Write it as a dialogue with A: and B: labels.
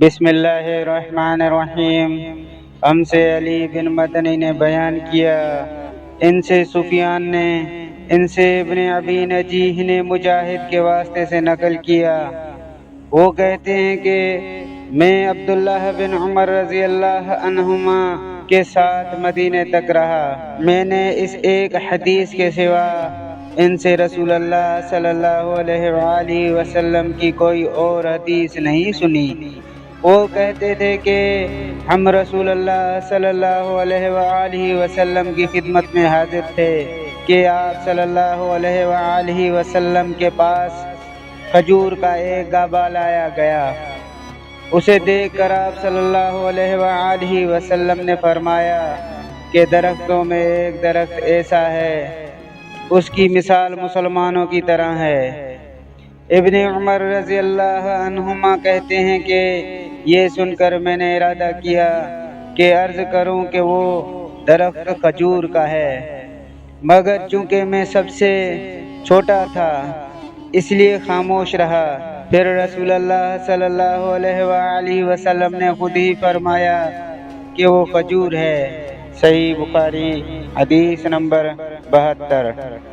A: بسم اللہ الرحمن الرحیم۔ ہم سے علی بن مدنی نے بیان کیا، ان سے سفیان نے، ان سے ابن ابی نجیح نے مجاہد کے واسطے سے نقل کیا۔ وہ کہتے ہیں کہ میں عبداللہ بن عمر رضی اللہ عنہما کے ساتھ مدینے تک رہا۔ میں نے اس ایک حدیث کے سوا ان سے رسول اللہ صلی اللہ علیہ وآلہ وسلم کی کوئی اور حدیث نہیں سنی۔ وہ کہتے تھے کہ ہم رسول اللہ صلی اللہ علیہ وآلہ وسلم کی خدمت میں حاضر تھے کہ آپ صلی اللہ علیہ وآلہ وسلم کے پاس کھجور کا ایک گابا لایا گیا۔ اسے دیکھ کر آپ صلی اللہ علیہ وآلہ وسلم نے فرمایا کہ درختوں میں ایک درخت ایسا ہے، اس کی مثال مسلمانوں کی طرح ہے۔ ابن عمر رضی اللہ عنہما کہتے ہیں کہ یہ سن کر میں نے ارادہ کیا کہ عرض کروں کہ وہ درخت کھجور کا ہے، مگر چونکہ میں سب سے چھوٹا تھا اس لیے خاموش رہا۔ پھر رسول اللہ صلی اللہ علیہ وآلہ وسلم نے خود ہی فرمایا کہ وہ کھجور ہے۔ صحیح بخاری، حدیث نمبر 72۔